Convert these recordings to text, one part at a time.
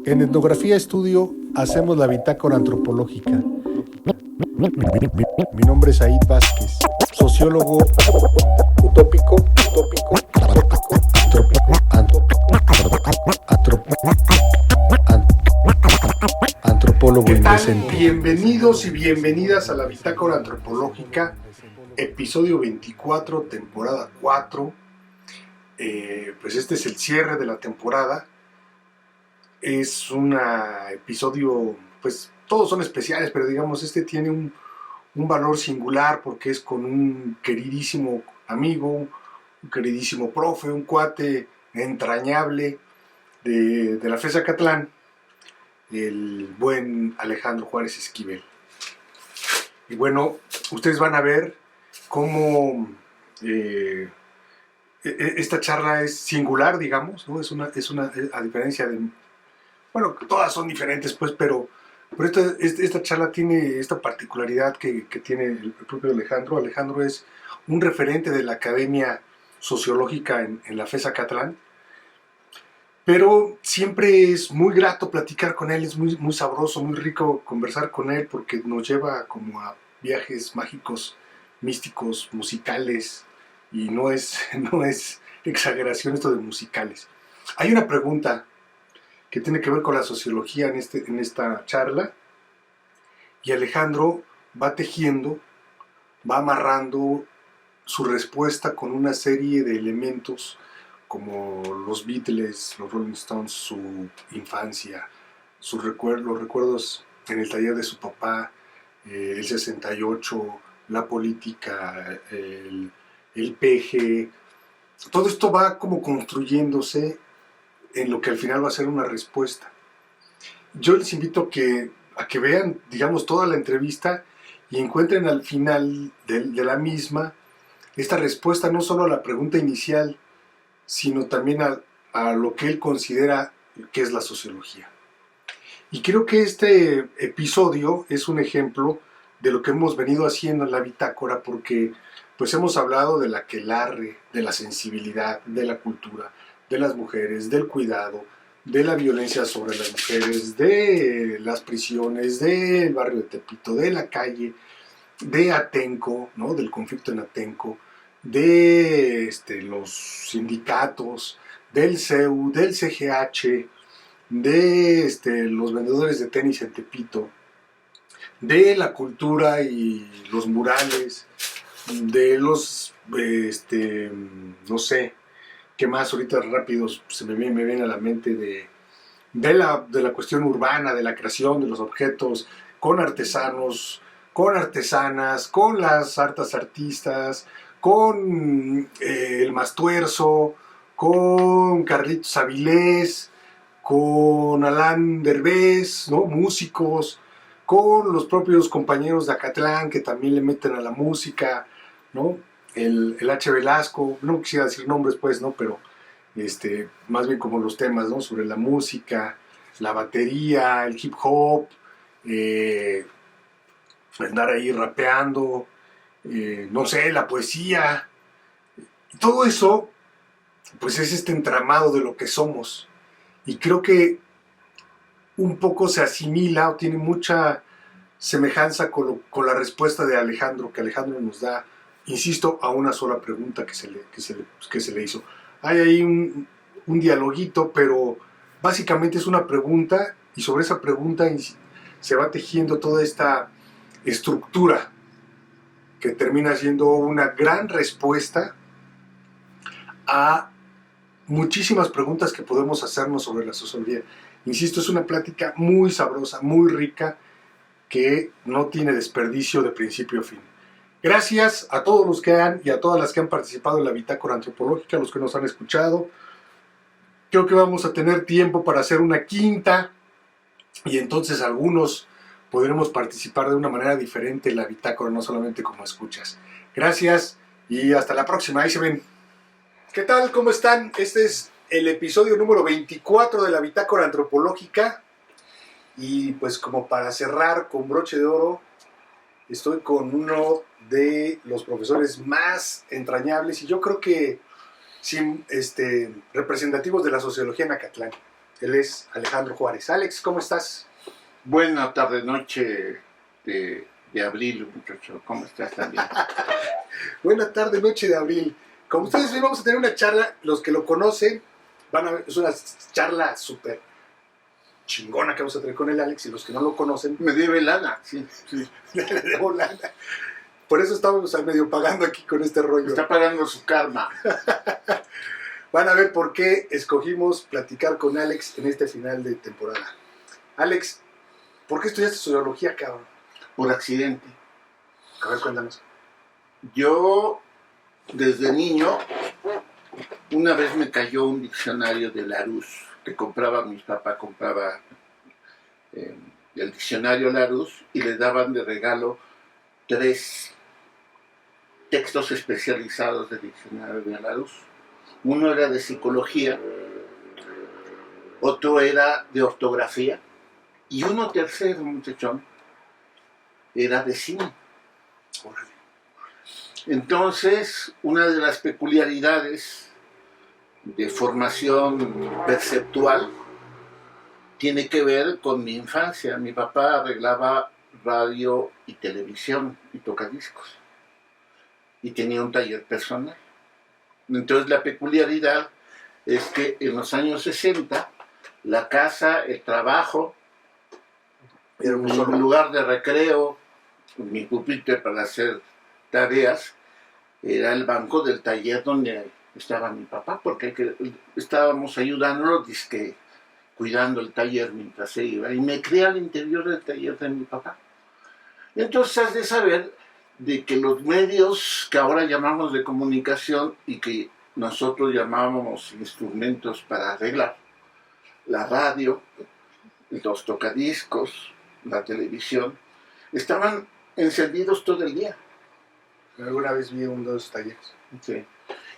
En Etnografía Estudio hacemos la bitácora antropológica. Mi nombre es Aid Vázquez, sociólogo utópico, antropólogo ¿Qué tal? indecente. Bienvenidos y bienvenidas a la bitácora antropológica, episodio 24, temporada 4. Pues este es el cierre de la temporada. Es un episodio, pues todos son especiales, pero digamos este tiene un valor singular porque es con un queridísimo amigo, un queridísimo profe, un cuate entrañable de la FES Acatlán, el buen Alejandro Juárez Esquivel. Y bueno, ustedes van a ver cómo esta charla es singular, digamos, ¿no? Es una, a diferencia de, bueno, todas son diferentes, pues, pero esta charla tiene esta particularidad que tiene el propio Alejandro. Alejandro es un referente de la Academia Sociológica en la FES Acatlán, pero siempre es muy grato platicar con él, es muy, muy sabroso, muy rico conversar con él porque nos lleva como a viajes mágicos, místicos, musicales, y no es exageración esto de musicales. Hay una pregunta que tiene que ver con la sociología en esta charla, y Alejandro va tejiendo, va amarrando su respuesta con una serie de elementos como los Beatles, los Rolling Stones, su infancia, los recuerdos en el taller de su papá, el 68, la política, el PG. Todo esto va como construyéndose en lo que al final va a ser una respuesta. Yo les invito a que vean, digamos, toda la entrevista y encuentren al final de la misma esta respuesta no solo a la pregunta inicial, sino también a lo que él considera que es la sociología. Y creo que este episodio es un ejemplo de lo que hemos venido haciendo en la bitácora, porque pues hemos hablado del aquelarre, de la sensibilidad, de la cultura, de las mujeres, del cuidado, de la violencia sobre las mujeres, de las prisiones, del barrio de Tepito, de la calle, de Atenco, ¿no? Del conflicto en Atenco, de los sindicatos, del CEU, del CGH, de los vendedores de tenis en Tepito, de la cultura y los murales, de los, no sé, qué más ahorita rápidos se me viene a la mente de la cuestión urbana, de la creación de los objetos con artesanos, con artesanas, con las hartas artistas, con el Mastuerzo, con Carlitos Avilés, con Alan Derbez, ¿no? Músicos, con los propios compañeros de Acatlán que también le meten a la música, ¿no? El H. Velasco, no quisiera decir nombres pues, ¿no? Pero más bien como los temas, ¿no? Sobre la música, la batería, el hip hop, andar ahí rapeando, no sé, la poesía. Todo eso, pues es este entramado de lo que somos. Y creo que un poco se asimila o tiene mucha semejanza con la respuesta de Alejandro, que Alejandro nos da, insisto, a una sola pregunta que se le hizo. Hay ahí un dialoguito, pero básicamente es una pregunta y sobre esa pregunta se va tejiendo toda esta estructura que termina siendo una gran respuesta a muchísimas preguntas que podemos hacernos sobre la sociología. Insisto, es una plática muy sabrosa, muy rica, que no tiene desperdicio de principio a fin. Gracias a todos los que han y a todas las que han participado en la bitácora antropológica, los que nos han escuchado. Creo que vamos a tener tiempo para hacer una quinta y entonces algunos podremos participar de una manera diferente en la bitácora, no solamente como escuchas. Gracias y hasta la próxima. Ahí se ven. ¿Qué tal? ¿Cómo están? Este es el episodio número 24 de la bitácora antropológica. Y pues como para cerrar con broche de oro, estoy con uno de los profesores más entrañables y yo creo que representativos de la sociología en Acatlán. Él es Alejandro Juárez. Alex, ¿cómo estás? Buena tarde, noche de abril, muchacho. ¿Cómo estás también? Buena tarde, noche de abril. Como ustedes ven, vamos a tener una charla. Los que lo conocen van a ver, es una charla súper chingona que vamos a tener con el Alex. Y los que no lo conocen, Me debe lana, sí. le debo lana. Por eso estamos medio pagando aquí con este rollo. Está pagando su karma. Van a ver por qué escogimos platicar con Alex en este final de temporada. Alex, ¿por qué estudiaste sociología, cabrón? Por accidente. A ver, cuéntanos. Yo, desde niño, una vez me cayó un diccionario de Larousse que compraba, mi papá compraba el diccionario Larousse y le daban de regalo 3 textos especializados del diccionario de Larousse. Uno era de psicología, otro era de ortografía y uno tercero, muchachón, era de cine. Órale. Entonces, una de las peculiaridades de formación perceptual tiene que ver con mi infancia. Mi papá arreglaba radio y televisión y tocadiscos y tenía un taller personal. Entonces la peculiaridad es que en los años 60 la casa, el trabajo, Era un mi solo lugar de recreo, mi pupitre para hacer tareas, era el banco del taller donde estaba mi papá, porque estábamos ayudándolo, dizque, cuidando el taller mientras se iba, y me crié al interior del taller de mi papá. Entonces has de saber de que los medios que ahora llamamos de comunicación y que nosotros llamábamos instrumentos para arreglar, la radio, los tocadiscos, la televisión, estaban encendidos todo el día. Alguna vez vi uno de esos talleres. Sí.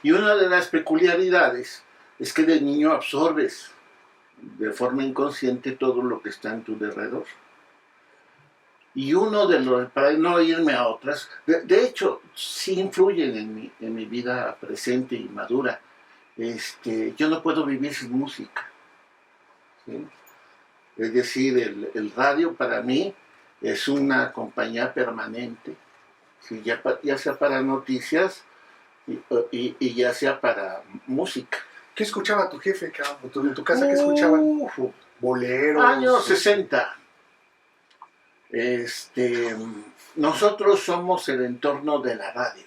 Y una de las peculiaridades es que de niño absorbes de forma inconsciente todo lo que está en tu derredor. Y uno de los, para no irme a otras, de hecho, sí influyen en mi vida presente y madura. Yo no puedo vivir sin música, ¿sí? Es decir, el radio para mí es una compañía permanente, ¿sí? Ya sea para noticias y ya sea para música. ¿Qué escuchaba tu jefe, cabrón? ¿En tu casa qué escuchaban? Boleros. Años 60. Nosotros somos el entorno de la radio.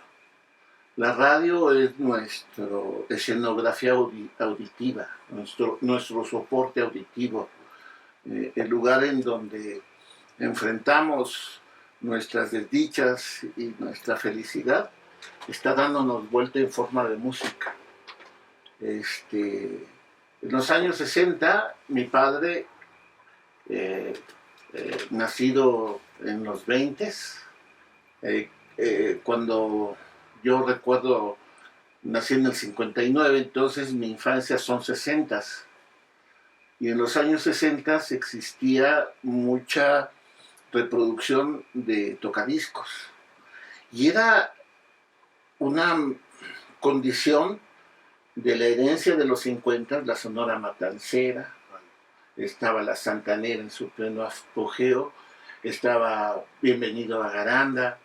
La radio es nuestra escenografía auditiva, nuestro soporte auditivo, el lugar en donde enfrentamos nuestras desdichas y nuestra felicidad, está dándonos vuelta en forma de música. En los años 60, mi padre, nacido en los 20, cuando yo recuerdo, nací en el 59, entonces mi infancia son 60. Y en los años 60 existía mucha reproducción de tocadiscos. Y era una condición de la herencia de los 50, la Sonora Matancera, estaba la Santanera en su pleno apogeo, estaba Bienvenido a Garanda,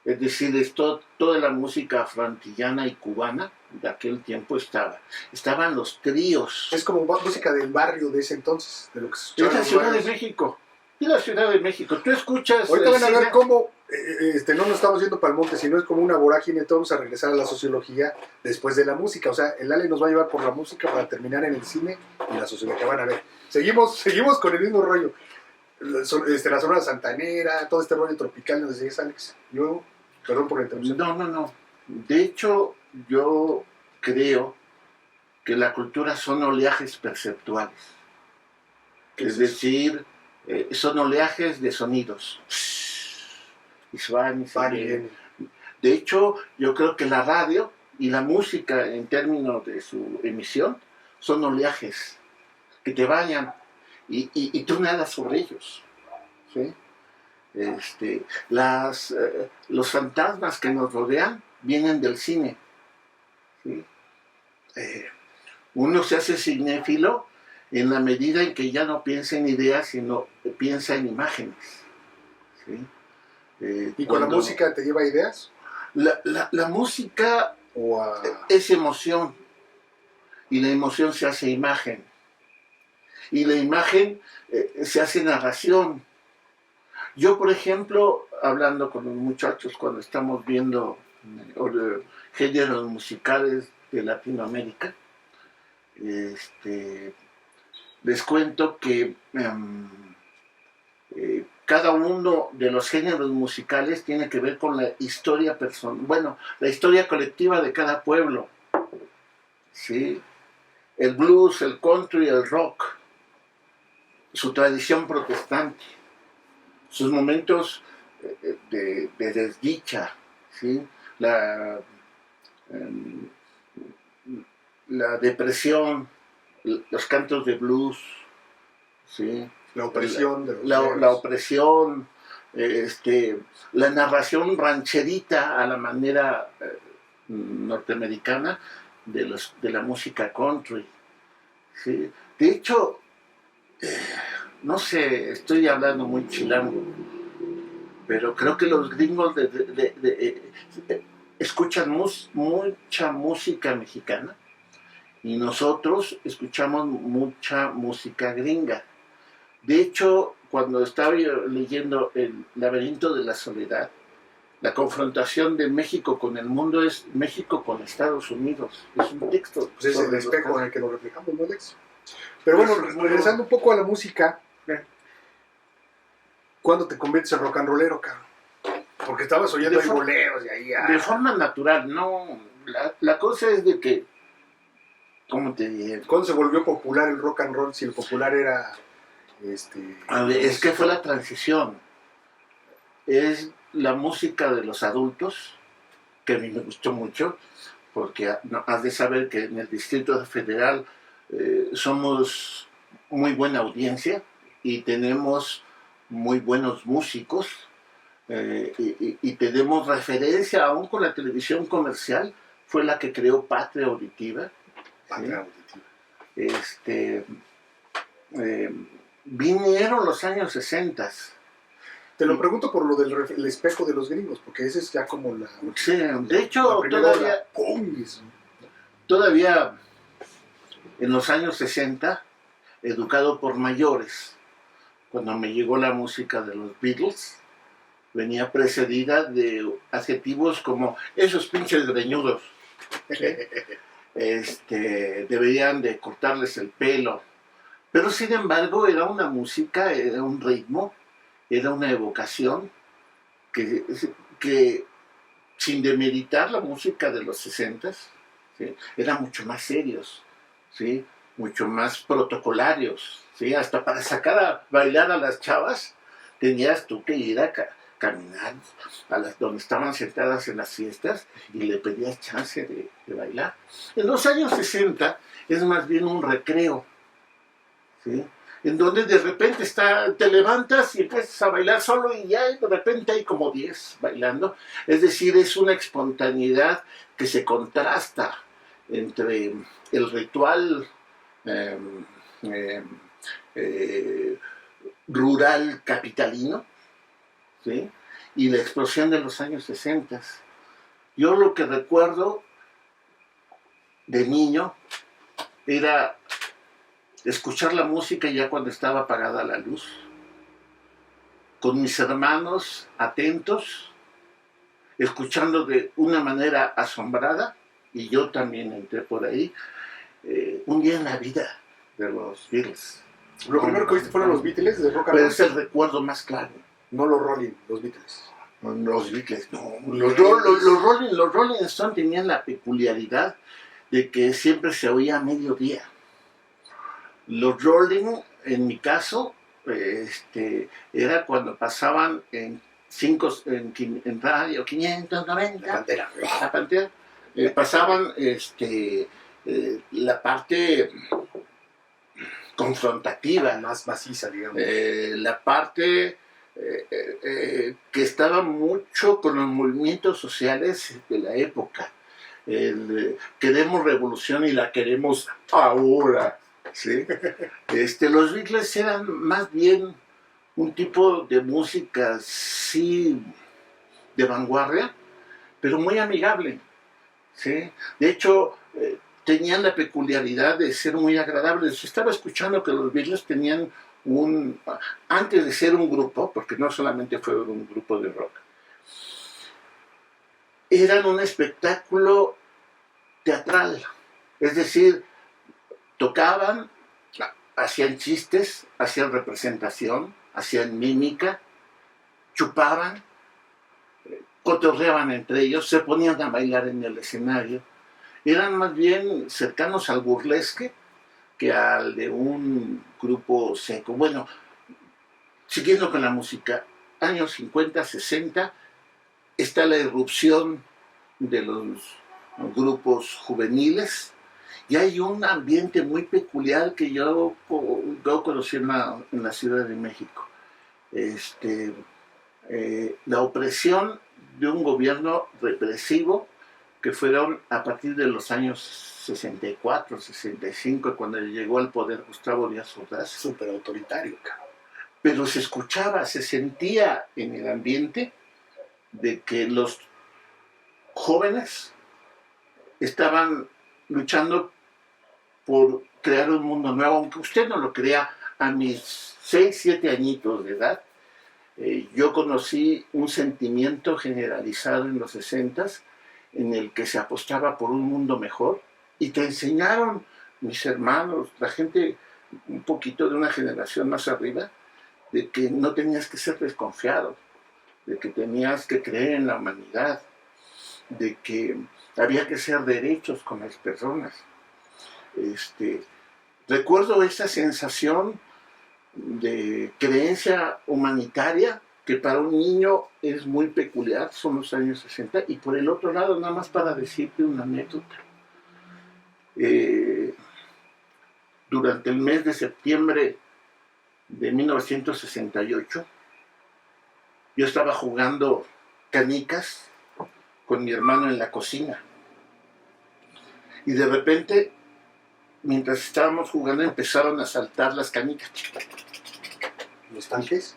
es decir, toda la música afroantillana y cubana de aquel tiempo estaban los tríos. Es como música del barrio de ese entonces, de lo que se escuchaba. Es la Ciudad de México. Es la Ciudad de México. Tú escuchas. Ahorita van a ver cómo no nos estamos yendo para el monte, sino es como una vorágine. Todos vamos a regresar a la sociología después de la música. O sea, el Ale nos va a llevar por la música para terminar en el cine y la sociología. Van a ver. Seguimos con el mismo rollo. La Sonora Santanera, todo este rollo tropical, nos decías, Alex. Yo, perdón por la interrupción. No. De hecho, yo creo que la cultura son oleajes perceptuales. Es decir, son oleajes de sonidos. Y se van y se vienen. De hecho, yo creo que la radio y la música, en términos de su emisión, son oleajes que te bañan y tú nadas sobre ellos, ¿sí? Los fantasmas que nos rodean vienen del cine, ¿sí? Uno se hace cinéfilo en la medida en que ya no piensa en ideas, sino piensa en imágenes. ¿Sí? ¿Y con la música te lleva ideas? La música ¿O a... es emoción, y la emoción se hace imagen, y la imagen se hace narración. Yo, por ejemplo, hablando con los muchachos cuando estamos viendo géneros musicales de Latinoamérica, les cuento que cada uno de los géneros musicales tiene que ver con la historia personal, bueno, la historia colectiva de cada pueblo, ¿sí? El blues, el country, el rock, su tradición protestante, sus momentos de desdicha, ¿sí? La depresión, los cantos de blues, ¿sí? La opresión de los la opresión, la narración rancherita a la manera norteamericana de la música country, ¿sí? De hecho, no sé, estoy hablando muy chilango, pero creo que los gringos escuchan mucha música mexicana y nosotros escuchamos mucha música gringa. De hecho, cuando estaba yo leyendo El laberinto de la soledad, la confrontación de México con el mundo es México con Estados Unidos. Es un texto. Pues es el espejo en el que nos reflejamos, ¿no, Alex? Pero bueno, regresando un poco a la música, ¿cuándo te conviertes en rock and rollero, cabrón? Porque estabas oyendo ahí boleros y ahí... De forma natural, no. La cosa es de que, ¿cómo te diré? ¿Cuándo se volvió popular el rock and roll? Si el popular era... A ver, es que fue la transición. Es la música de los adultos, que a mí me gustó mucho, porque has de saber que en el Distrito Federal somos muy buena audiencia y tenemos muy buenos músicos y tenemos referencia, aún con la televisión comercial, fue la que creó Patria Auditiva. Patria ¿Sí? Vinieron los años 60. Te lo pregunto por lo del espejo de los gringos, porque ese es ya como la... Sí, de hecho, todavía en los años 60, educado por mayores, cuando me llegó la música de los Beatles, venía precedida de adjetivos como esos pinches greñudos. Deberían de cortarles el pelo. Pero sin embargo era una música, era un ritmo, era una evocación que sin demeritar la música de los 60, ¿sí? Eran mucho más serios, ¿sí? Mucho más protocolarios, ¿sí? Hasta para sacar a bailar a las chavas tenías tú que ir a caminar a donde estaban sentadas en las fiestas y le pedías chance de bailar. En los años 60 es más bien un recreo, ¿sí? En donde de repente te levantas y empiezas a bailar solo y ya de repente hay como 10 bailando. Es decir, es una espontaneidad que se contrasta entre el ritual rural capitalino, ¿sí? Y la explosión de los años 60. Yo lo que recuerdo de niño era escuchar la música ya cuando estaba apagada la luz, con mis hermanos atentos, escuchando de una manera asombrada, y yo también entré por ahí, un día en la vida de los Beatles. Lo primero que viste fueron los Beatles de rock and Pero roll. es el recuerdo más claro. No los Rolling, los Beatles. Los Beatles, no. Los Rolling Stones tenían la peculiaridad de que siempre se oía a mediodía. Los Rolling, en mi caso, era cuando pasaban en radio 590, la Pantera, pasaban la parte confrontativa, más maciza, digamos. la parte que estaba mucho con los movimientos sociales de la época. Queremos revolución y la queremos ahora. ¿sí? Los Beatles eran más bien un tipo de música, sí, de vanguardia, pero muy amigable, ¿sí? De hecho, tenían la peculiaridad de ser muy agradables. Estaba escuchando que los Beatles tenían antes de ser un grupo, porque no solamente fue un grupo de rock, eran un espectáculo teatral, es decir, tocaban, hacían chistes, hacían representación, hacían mímica, chupaban, cotorreaban entre ellos, se ponían a bailar en el escenario. Eran más bien cercanos al burlesque que al de un grupo seco. Bueno, siguiendo con la música, años 50, 60, está la irrupción de los grupos juveniles y hay un ambiente muy peculiar que yo conocí en la Ciudad de México. La opresión de un gobierno represivo que fueron a partir de los años 64, 65, cuando llegó al poder Gustavo Díaz Ordaz. Súper autoritario, cabrón. Pero se escuchaba, se sentía en el ambiente de que los jóvenes estaban luchando por crear un mundo nuevo, aunque usted no lo crea. A mis 6, 7 añitos de edad, yo conocí un sentimiento generalizado en los 60s en el que se apostaba por un mundo mejor y te enseñaron mis hermanos, la gente un poquito de una generación más arriba, de que no tenías que ser desconfiado, de que tenías que creer en la humanidad, de que había que ser derechos con las personas. Recuerdo esa sensación de creencia humanitaria que para un niño es muy peculiar, son los años 60, y por el otro lado, nada más para decirte una anécdota. Durante el mes de septiembre de 1968, yo estaba jugando canicas con mi hermano en la cocina. Y de repente, mientras estábamos jugando, empezaron a saltar las canicas. ¿Los tanques?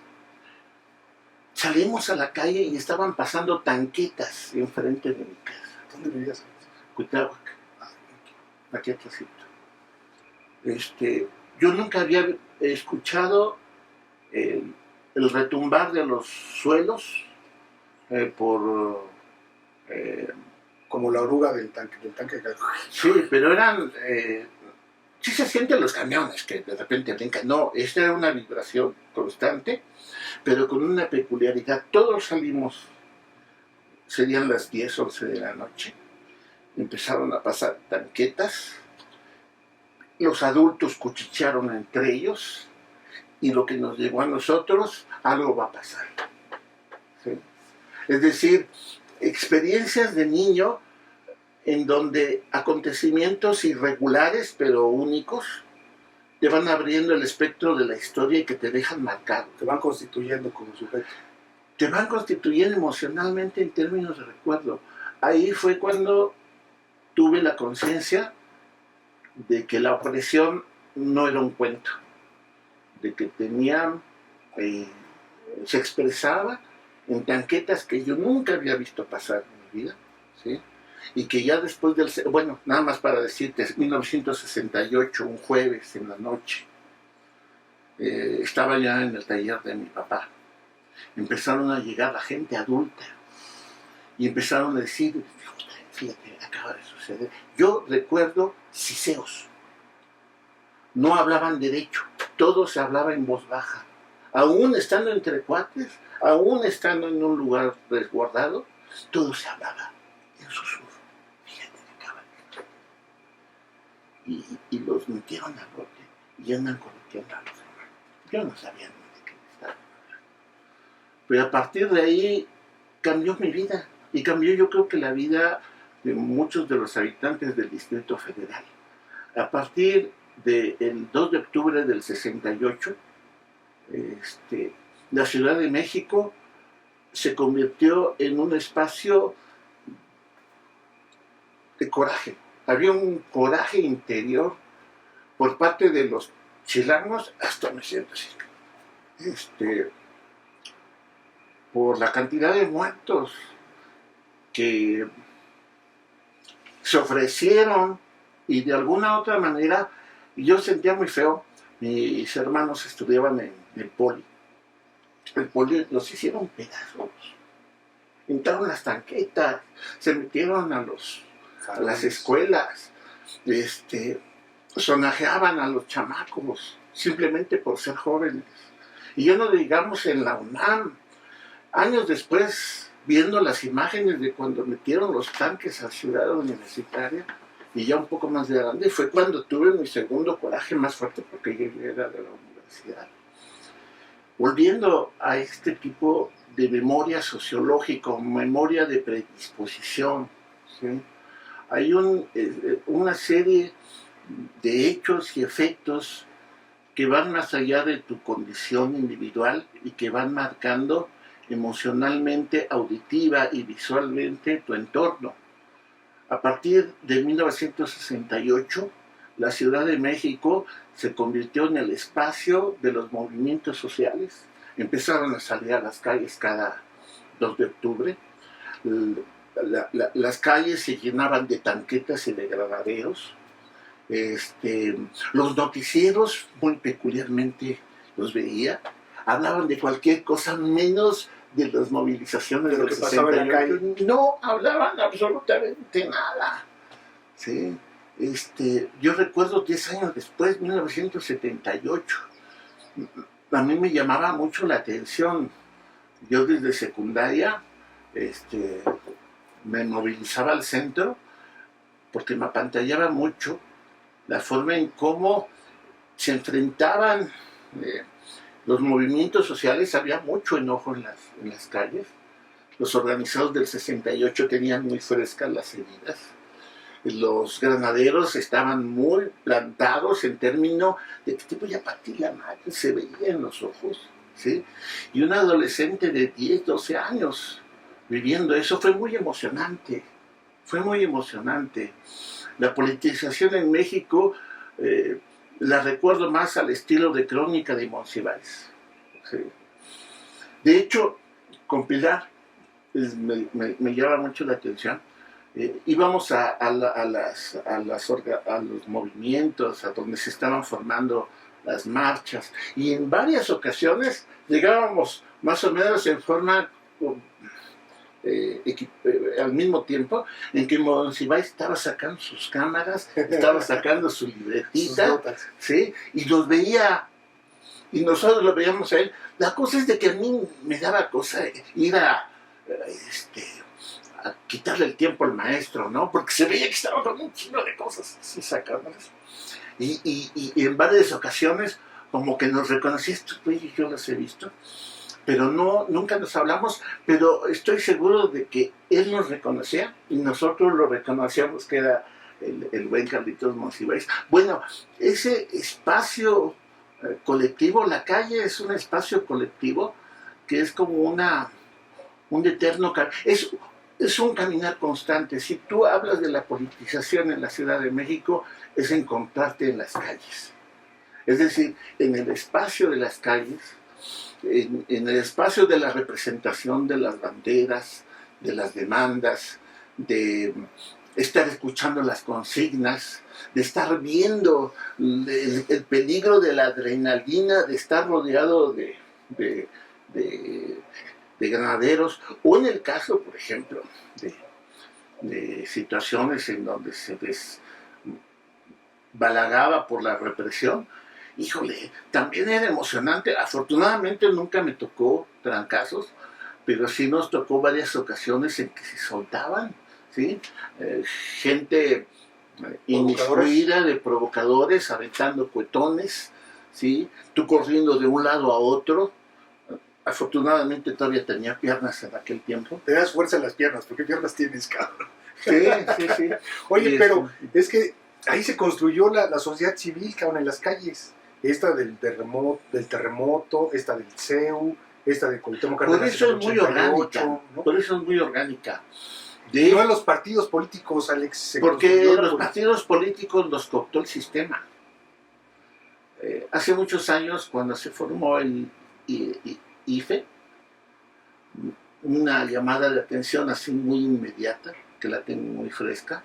Salimos a la calle y estaban pasando tanquetas enfrente de mi casa. ¿Dónde vivías? Cuitláhuac, aquí atrásito. Yo nunca había escuchado el retumbar de los suelos como la oruga del tanque. Sí, pero eran... sí se sienten los camiones que de repente brincan. No, esta era una vibración constante, pero con una peculiaridad. Todos salimos, serían las 10, 11 de la noche. Empezaron a pasar tanquetas. Los adultos cuchichearon entre ellos. Y lo que nos llegó a nosotros, algo va a pasar. ¿Sí? Es decir, experiencias de niño en donde acontecimientos irregulares pero únicos te van abriendo el espectro de la historia y que te dejan marcado. Te van constituyendo como sujeto. Te van constituyendo emocionalmente en términos de recuerdo. Ahí fue cuando tuve la conciencia de que la opresión no era un cuento, de que se expresaba en tanquetas que yo nunca había visto pasar en mi vida, ¿sí? Y que ya después bueno, nada más para decirte, 1968, un jueves en la noche, estaba ya en el taller de mi papá. Empezaron a llegar la gente adulta y empezaron a decir, fíjate, acaba de suceder. Yo recuerdo siseos. No hablaban derecho, todo se hablaba en voz baja. Aún estando entre cuates, aún estando en un lugar resguardado, todo se hablaba en susurro. Fíjate que acaba de... Y los metieron a bote y andan correteando a los demás. Yo no sabía ni de qué estaban hablando. Pero a partir de ahí cambió mi vida. Y cambió, yo creo que la vida de muchos de los habitantes del Distrito Federal. A partir del 2 de octubre del 68, la Ciudad de México se convirtió en un espacio de coraje. Había un coraje interior por parte de los chilangos, hasta me siento así, por la cantidad de muertos que se ofrecieron, y de alguna otra manera yo sentía muy feo. Mis hermanos estudiaban en el poli. El poli los hicieron pedazos, pintaron las tanquetas, se metieron a las escuelas, sonajeaban a los chamacos simplemente por ser jóvenes. Y yo no digamos en la UNAM, años después, viendo las imágenes de cuando metieron los tanques a Ciudad Universitaria, y ya un poco más de grande, fue cuando tuve mi segundo coraje más fuerte, porque yo era de la universidad. Volviendo a este tipo de memoria sociológica, memoria de predisposición, ¿sí? Hay una serie de hechos y efectos que van más allá de tu condición individual y que van marcando emocionalmente, auditiva y visualmente tu entorno. A partir de 1968, la Ciudad de México se convirtió en el espacio de los movimientos sociales. Empezaron a salir a las calles cada 2 de octubre. Las calles se llenaban de tanquetas y de granaderos. Los noticieros, muy peculiarmente los veía, hablaban de cualquier cosa menos de las movilizaciones de lo que pasaba en la calle. No hablaban absolutamente nada, ¿sí? Yo recuerdo 10 años después, 1978, a mí me llamaba mucho la atención. Yo desde secundaria me movilizaba al centro porque me apantallaba mucho la forma en cómo se enfrentaban los movimientos sociales. Había mucho enojo en las calles. Los organizados del 68 tenían muy frescas las heridas. Los granaderos estaban muy plantados en términos de que tipo ya partí la madre, se veía en los ojos, ¿sí? Y un adolescente de 10, 12 años viviendo eso fue muy emocionante. Fue muy emocionante. La politización en México la recuerdo más al estilo de Crónica de Monsiváis. ¿Sí? De hecho, con Pilar me llama mucho la atención. Íbamos a los movimientos, a donde se estaban formando las marchas, y en varias ocasiones llegábamos más o menos en forma al mismo tiempo en que Monsiváis estaba sacando sus cámaras, estaba sacando su libretita, ¿sí? Y los veía, y nosotros lo veíamos a él. La cosa es de que a mí me daba cosa ir a quitarle el tiempo al maestro, ¿no? Porque se veía que estaba con un chingo de cosas así sacándolas. Y en varias ocasiones como que nos reconocía, estos güeyes yo los he visto, pero nunca nos hablamos, pero estoy seguro de que él nos reconocía y nosotros lo reconocíamos, que era el buen Carlitos Monsiváis. Bueno, ese espacio colectivo, la calle es un espacio colectivo que es como un eterno... Es un caminar constante. Si tú hablas de la politización en la Ciudad de México, es encontrarte en las calles. Es decir, en el espacio de las calles, en el espacio de la representación de las banderas, de las demandas, de estar escuchando las consignas, de estar viendo el peligro de la adrenalina, de estar rodeado de granaderos, o en el caso, por ejemplo, de situaciones en donde se balagaba por la represión. Híjole, también era emocionante. Afortunadamente nunca me tocó trancazos, pero sí nos tocó varias ocasiones en que se soltaban, ¿sí? Gente inmiscuida de provocadores, aventando cuetones, ¿sí? Tú corriendo de un lado a otro. Afortunadamente todavía tenía piernas en aquel tiempo. Te das fuerza en las piernas, ¿por qué piernas tienes, cabrón? Sí. Oye, pero es que ahí se construyó la sociedad civil, cabrón, en las calles. Esta del terremoto, esta del CEU, esta del Cuauhtémoc Cárdenas. Por eso es muy orgánica, ¿no? Por eso es muy orgánica. No en los partidos políticos, Alex. Porque los partidos políticos los cooptó el sistema. Hace muchos años, cuando se formó el IFE, una llamada de atención así muy inmediata, que la tengo muy fresca,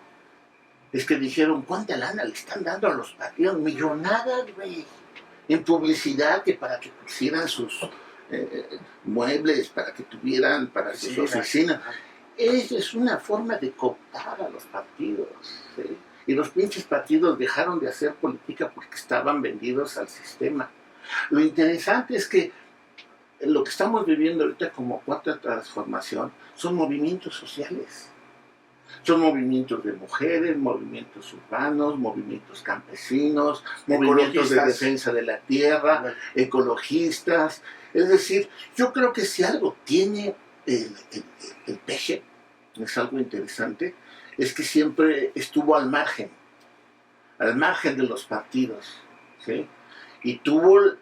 es que dijeron, ¿cuánta lana le están dando a los partidos? Millonadas, güey, en publicidad, que para que pusieran sus muebles, para que tuvieran para sus oficinas. Es una forma de cooptar a los partidos, ¿sí? Y los pinches partidos dejaron de hacer política porque estaban vendidos al sistema. Lo interesante es que lo que estamos viviendo ahorita como cuarta transformación son movimientos sociales. Son movimientos de mujeres, movimientos urbanos, movimientos campesinos, movimientos de defensa de la tierra, ecologistas. Es decir, yo creo que si algo tiene el PG, es algo interesante, es que siempre estuvo al margen de los partidos, ¿sí? Y tuvo el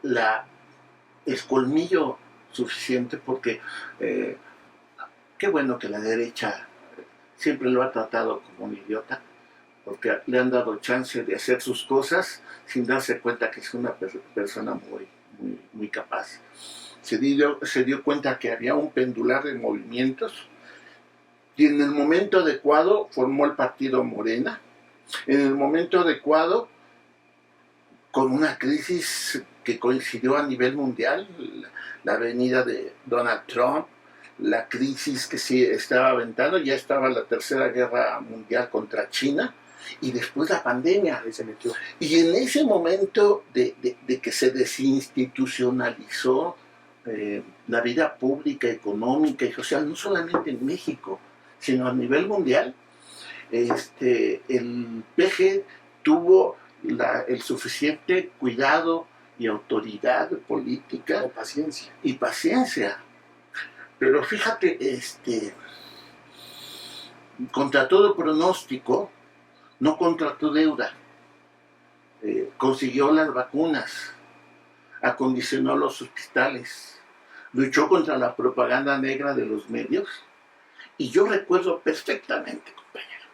colmillo suficiente porque qué bueno que la derecha siempre lo ha tratado como un idiota, porque le han dado chance de hacer sus cosas sin darse cuenta que es una persona muy capaz. Se dio cuenta que había un pendular de movimientos y en el momento adecuado formó el partido Morena, en el momento adecuado con una crisis que coincidió a nivel mundial, la venida de Donald Trump, la crisis que se estaba aventando, ya estaba la Tercera Guerra Mundial contra China, y después la pandemia. Ahí se metió. Y en ese momento de que se desinstitucionalizó la vida pública, económica y social, no solamente en México, sino a nivel mundial, el PG tuvo el suficiente cuidado y autoridad política y paciencia. Pero fíjate, contra todo pronóstico, no contra tu deuda, consiguió las vacunas, acondicionó los hospitales, luchó contra la propaganda negra de los medios. Y yo recuerdo perfectamente, compañero,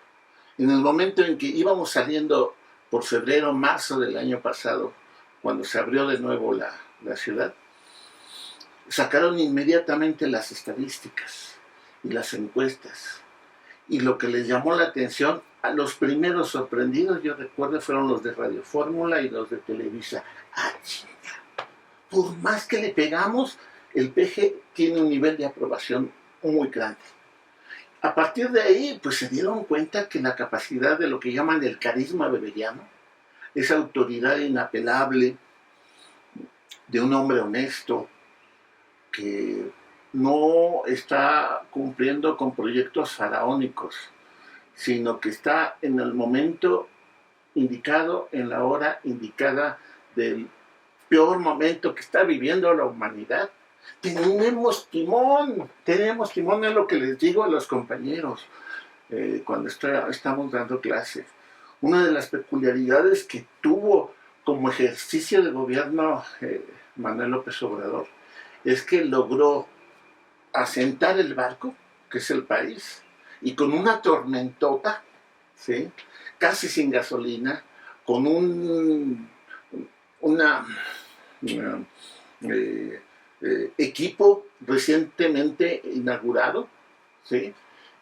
en el momento en que íbamos saliendo por febrero, marzo del año pasado, cuando se abrió de nuevo la ciudad, sacaron inmediatamente las estadísticas y las encuestas. Y lo que les llamó la atención, a los primeros sorprendidos, yo recuerdo, fueron los de Radio Fórmula y los de Televisa. ¡Ah, chinga! Por más que le pegamos, el PG tiene un nivel de aprobación muy grande. A partir de ahí, pues se dieron cuenta que la capacidad de lo que llaman el carisma beberiano, esa autoridad inapelable de un hombre honesto, que no está cumpliendo con proyectos faraónicos, sino que está en el momento indicado, en la hora indicada del peor momento que está viviendo la humanidad. Tenemos timón, es lo que les digo a los compañeros cuando estamos dando clases. Una de las peculiaridades que tuvo como ejercicio de gobierno Manuel López Obrador es que logró asentar el barco, que es el país, y con una tormentota, ¿sí?, casi sin gasolina, con un equipo recientemente inaugurado, ¿sí?,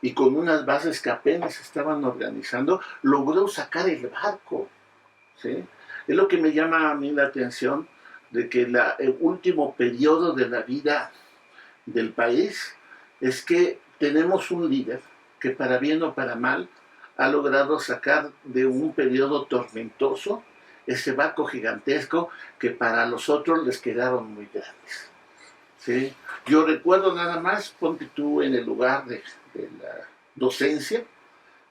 y con unas bases que apenas estaban organizando, logró sacar el barco, ¿sí? Es lo que me llama a mí la atención, de que el último periodo de la vida del país es que tenemos un líder que, para bien o para mal, ha logrado sacar de un periodo tormentoso ese barco gigantesco que para los otros les quedaron muy grandes, ¿sí? Yo recuerdo nada más, ponte tú en el lugar de la docencia,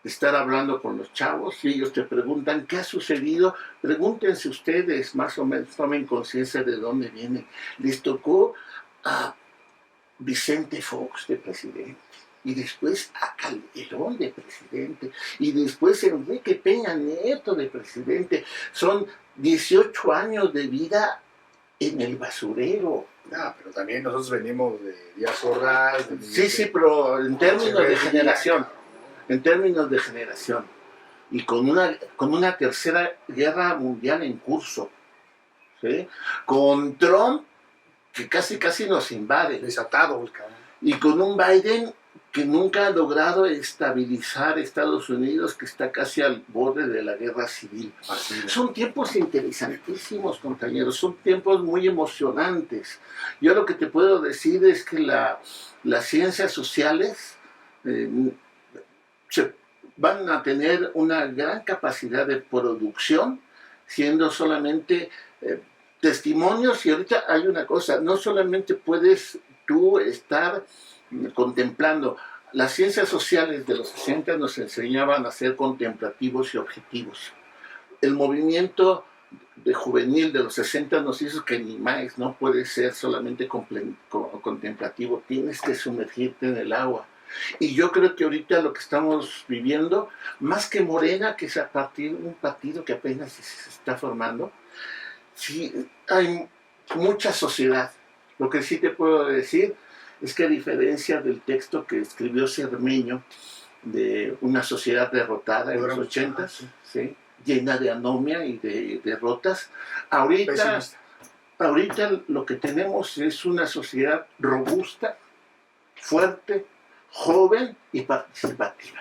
de estar hablando con los chavos y ellos te preguntan ¿qué ha sucedido? Pregúntense ustedes, más o menos, tomen conciencia de dónde vienen. Les tocó a Vicente Fox de presidente, y después a Calderón de presidente, y después Enrique Peña Nieto de presidente. Son 18 años de vida en el basurero. Ah, pero también nosotros venimos de Díaz Ordaz. Sí, pero en términos de generación. En términos de generación, y con una tercera guerra mundial en curso, ¿sí? Con Trump, que casi nos invade, Desatado, el cabrón. y con un Biden que nunca ha logrado estabilizar Estados Unidos, que está casi al borde de la guerra civil. Así es. Son tiempos interesantísimos, compañeros, son tiempos muy emocionantes. Yo lo que te puedo decir es que las ciencias sociales van a tener una gran capacidad de producción, siendo solamente testimonios. Y ahorita hay una cosa, no solamente puedes tú estar contemplando. Las ciencias sociales de los 60 nos enseñaban a ser contemplativos y objetivos. El movimiento de juvenil de los 60 nos hizo que ni más, no puedes ser solamente contemplativo, tienes que sumergirte en el agua. Y yo creo que ahorita lo que estamos viviendo, más que Morena, que es un partido que apenas se está formando, sí hay mucha sociedad. Lo que sí te puedo decir es que, a diferencia del texto que escribió Cermeño de una sociedad derrotada en los 80s, ¿sí? Llena de anomia y de derrotas, ahorita lo que tenemos es una sociedad robusta, fuerte, joven y participativa.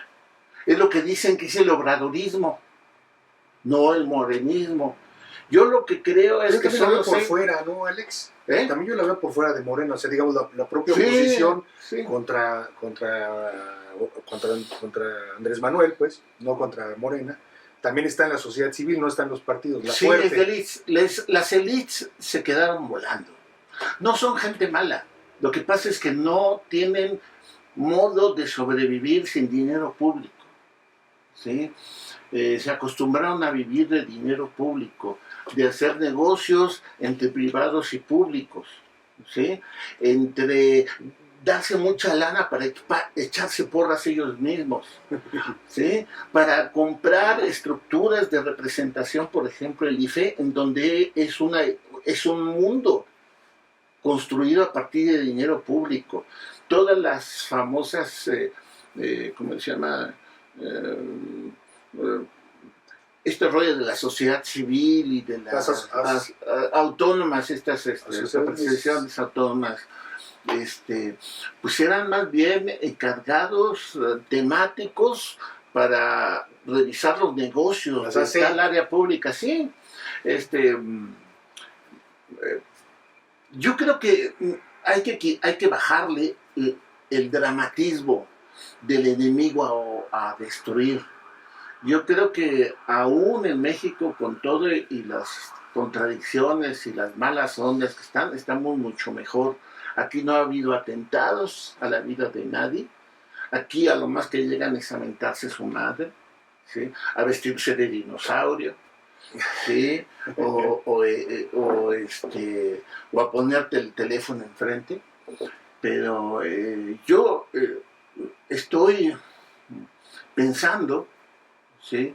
Es lo que dicen que es el obradorismo, no el morenismo. Yo lo que creo es que solo por fuera, ¿no, Alex? También yo la veo por fuera de Moreno, o sea, digamos, la propia oposición contra Andrés Manuel, pues, no contra Morena, también está en la sociedad civil, no está en los partidos. Las élites se quedaron volando. No son gente mala. Lo que pasa es que no tienen modo de sobrevivir sin dinero público, ¿sí? Se acostumbraron a vivir de dinero público, de hacer negocios entre privados y públicos, ¿sí? Entre darse mucha lana para echarse porras ellos mismos, ¿sí? Para comprar estructuras de representación, por ejemplo el IFE, en donde es un mundo construido a partir de dinero público. Todas las famosas, ¿cómo se llama? Este rollo de la sociedad civil y de las autónomas, estas asociaciones autónomas, pues eran más bien encargados temáticos para revisar los negocios de tal área pública, sí. Yo creo que hay que bajarle el dramatismo del enemigo a destruir. Yo creo que aún en México, con todo y las contradicciones y las malas ondas que estamos mucho mejor. Aquí no ha habido atentados a la vida de nadie. Aquí a lo más que llegan es a mentarse su madre, ¿sí? A vestirse de dinosaurio, ¿sí? o a ponerte el teléfono enfrente. Pero yo estoy pensando, ¿sí?,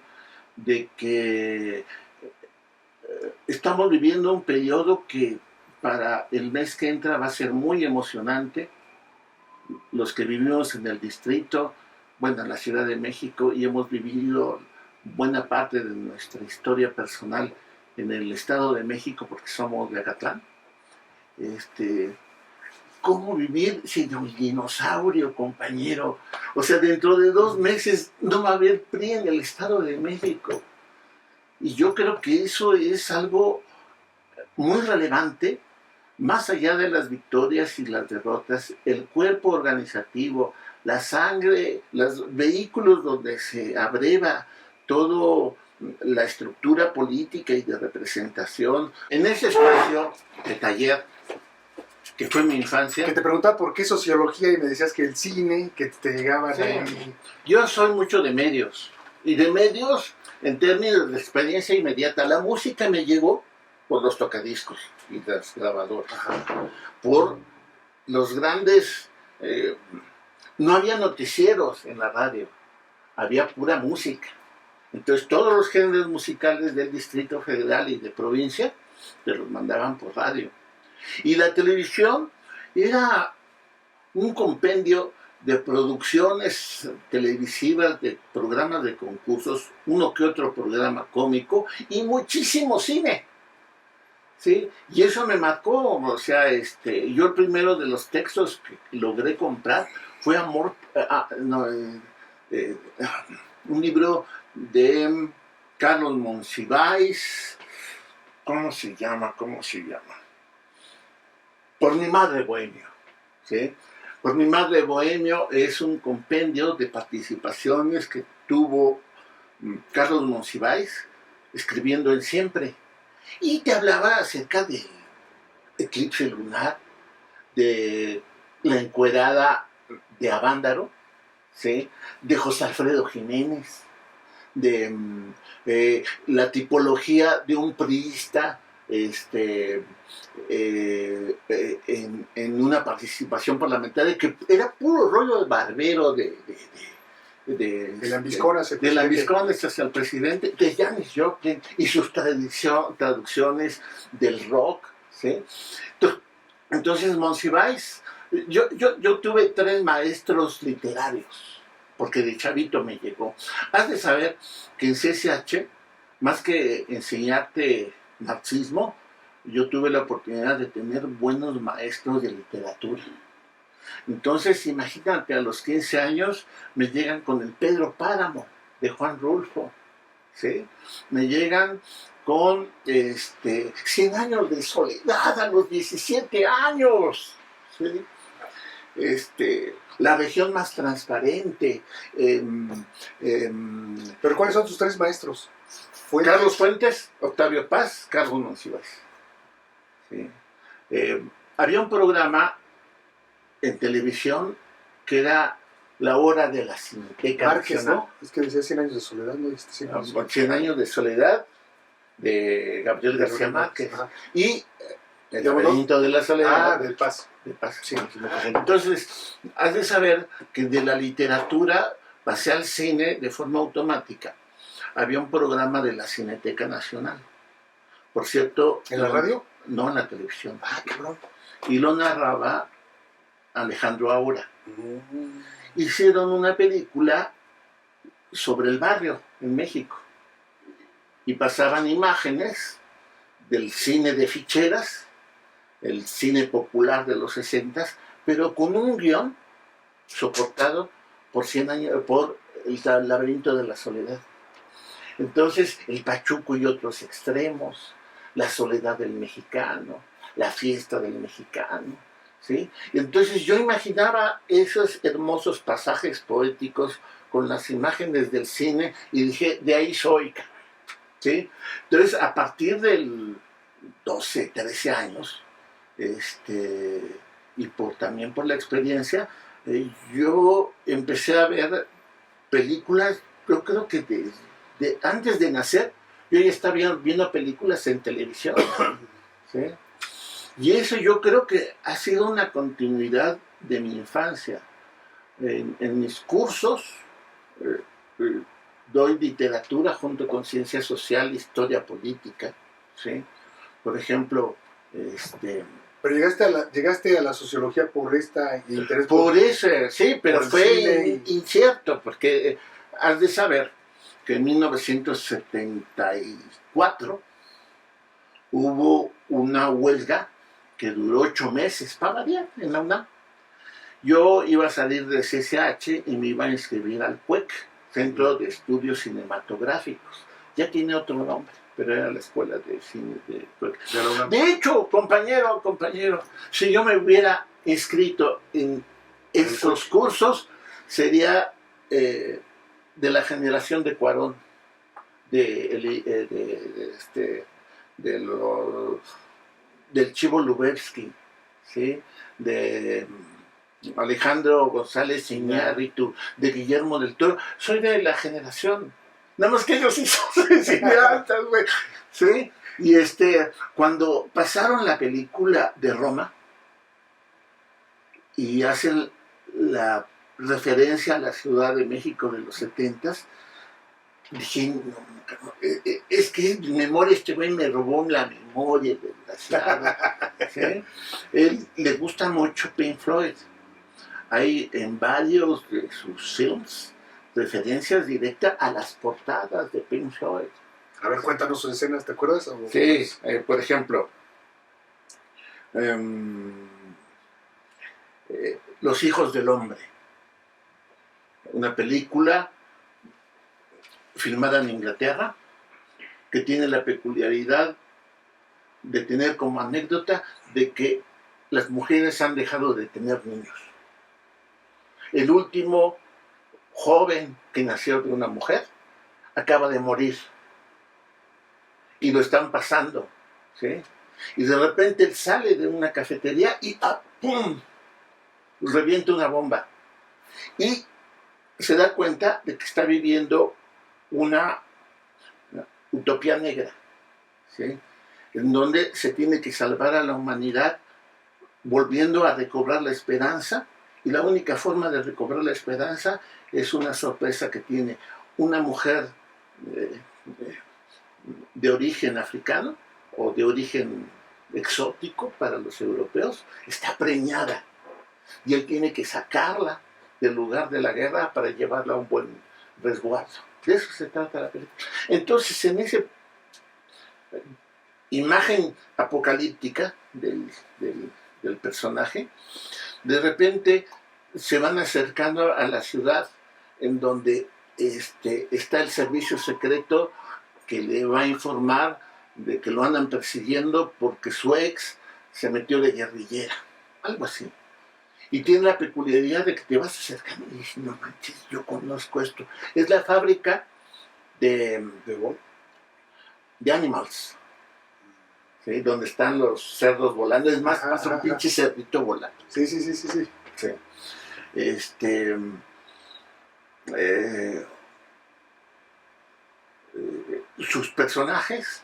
de que estamos viviendo un periodo que para el mes que entra va a ser muy emocionante. Los que vivimos en el distrito, bueno, en la Ciudad de México, y hemos vivido buena parte de nuestra historia personal en el Estado de México, porque somos de Acatlán. ¿Cómo vivir sin un dinosaurio, compañero? O sea, dentro de 2 meses no va a haber PRI en el Estado de México. Y yo creo que eso es algo muy relevante, más allá de las victorias y las derrotas. El cuerpo organizativo, la sangre, los vehículos donde se abreva todo la estructura política y de representación. En ese espacio de taller, que fue mi infancia. Que te preguntaba por qué sociología y me decías que el cine, que te llegaban ahí. Yo soy mucho de medios. Y de medios en términos de experiencia inmediata. La música me llegó por los tocadiscos y las grabadoras. Ajá. Por los grandes... no había noticieros en la radio. Había pura música. Entonces todos los géneros musicales del Distrito Federal y de provincia te los mandaban por radio. Y la televisión era un compendio de producciones televisivas, de programas de concursos, uno que otro programa cómico y muchísimo cine. ¿sí? Y eso me marcó, o sea, yo el primero de los textos que logré comprar fue eh, un libro de Carlos Monsiváis, ¿cómo se llama? Por mi madre Bohemio, ¿sí? Por mi madre Bohemio es un compendio de participaciones que tuvo Carlos Monsiváis escribiendo en Siempre. Y te hablaba acerca del eclipse lunar, de la encuerada de Avándaro, ¿sí? De José Alfredo Jiménez, de la tipología de un priista en una participación parlamentaria que era puro rollo de barbero De Lambiscón hacia el de presidente. Lambiscón hacia el presidente, de Janis Joplin y sus traducciones del rock, ¿sí? Entonces Monsiváis, yo tuve 3 maestros literarios, porque de chavito me llegó. Has de saber que en CCH, más que enseñarte marxismo, yo tuve la oportunidad de tener buenos maestros de literatura. Entonces, imagínate, a los 15 años me llegan con el Pedro Páramo de Juan Rulfo, ¿sí? Me llegan con 100 años de soledad a los 17 años, ¿sí? La región más transparente. ¿Pero cuáles son tus 3 maestros? Carlos Fuentes, Octavio Paz, Carlos Monsiváis. ¿Sí? Había un programa en televisión que era La Hora de la Cineteca Márquez, Nacional. ¿no? Es que decía 100 años de soledad, ¿no? 100 años. 100 años de soledad, de Gabriel García Márquez. Ajá. Y El laberinto de la soledad. Del Paz. De Paz. Sí. Entonces, has de saber que de la literatura pasé al cine de forma automática. Había un programa de la Cineteca Nacional. Por cierto... ¿En la radio? No, en la televisión. Ah, cabrón. Y lo narraba Alejandro Aura. Hicieron una película sobre el barrio en México. Y pasaban imágenes del cine de ficheras, el cine popular de los 60, pero con un guión soportado por 100 años, por el laberinto de la soledad. Entonces, el Pachuco y otros extremos, la soledad del mexicano, la fiesta del mexicano, ¿sí? Y entonces yo imaginaba esos hermosos pasajes poéticos con las imágenes del cine y dije, de ahí soy, ¿sí? Entonces, a partir del 12, 13 años, y también por la experiencia, yo empecé a ver películas, yo creo que antes de nacer, yo ya estaba viendo películas en televisión, ¿sí? Y eso yo creo que ha sido una continuidad de mi infancia. En mis cursos doy literatura junto con ciencia social, historia política, ¿sí? Por ejemplo, Pero llegaste a la sociología por este interés. Por eso, sí, pero por fue incierto, porque has de saber que en 1974 hubo una huelga que duró 8 meses, para variar, en la UNAM. Yo iba a salir de CCH y me iba a inscribir al CUEC, Centro de Estudios Cinematográficos. Ya tiene otro nombre, pero era la Escuela de Cine de CUEC. De hecho, compañero, si yo me hubiera inscrito en esos cursos, sería de la generación de Cuarón, del Chivo Lubevsky, ¿sí? De Alejandro González Iñárritu, de Guillermo del Toro. Soy de la generación, nada más que ellos sí son cineastas, güey, ¿sí? Y cuando pasaron la película de Roma y hacen la referencia a la Ciudad de México de los 70s, dije, no, es que en memoria este güey me robó la memoria de la ciudad, ¿sí? Él le gusta mucho Pink Floyd. Hay en varios de sus films referencias directas a las portadas de Pink Floyd. A ver, cuéntanos sus escenas, ¿te acuerdas? Sí, por ejemplo, em, Los hijos del hombre, una película filmada en Inglaterra que tiene la peculiaridad de tener como anécdota de que las mujeres han dejado de tener niños. El último joven que nació de una mujer acaba de morir y lo están pasando, ¿sí? Y de repente él sale de una cafetería y ¡pum!, revienta una bomba y se da cuenta de que está viviendo una utopía negra, ¿sí?, en donde se tiene que salvar a la humanidad volviendo a recobrar la esperanza, y la única forma de recobrar la esperanza es una sorpresa que tiene una mujer de origen africano o de origen exótico para los europeos, está preñada y él tiene que sacarla del lugar de la guerra para llevarla a un buen resguardo. De eso se trata la película. Entonces, en esa imagen apocalíptica del personaje, de repente se van acercando a la ciudad en donde está el servicio secreto que le va a informar de que lo andan persiguiendo porque su ex se metió de guerrillera, algo así. Y tiene la peculiaridad de que te vas acercando y dices, no manches, yo conozco esto. Es la fábrica de Animals, ¿sí?, donde están los cerdos volando. Es más, pasa un pinche cerdito volando. Sí. Sí. Sus personajes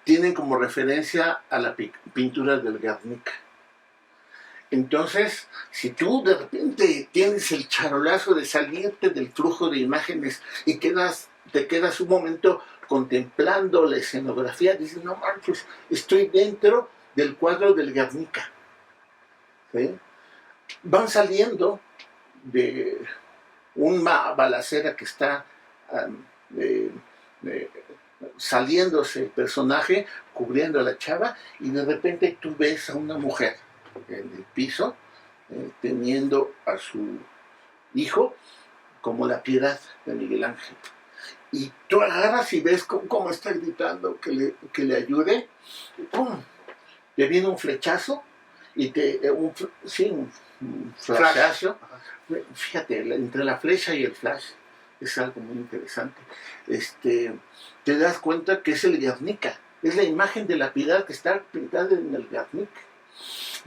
tienen como referencia a la pintura del Guernica. Entonces, si tú de repente tienes el charolazo de salirte del flujo de imágenes y te quedas un momento contemplando la escenografía, dices, no manches, estoy dentro del cuadro del Guernica, ¿sí? Van saliendo de una balacera que está saliéndose el personaje, cubriendo a la chava, y de repente tú ves a una mujer en el piso teniendo a su hijo como la Piedad de Miguel Ángel. Y tú agarras y ves cómo está gritando que le ayude, y ¡pum!, te viene un flechazo y un flashazo. Fíjate, entre la flecha y el flash es algo muy interesante. Te das cuenta que es el Guernica, es la imagen de la Piedad que está pintada en el Guernica.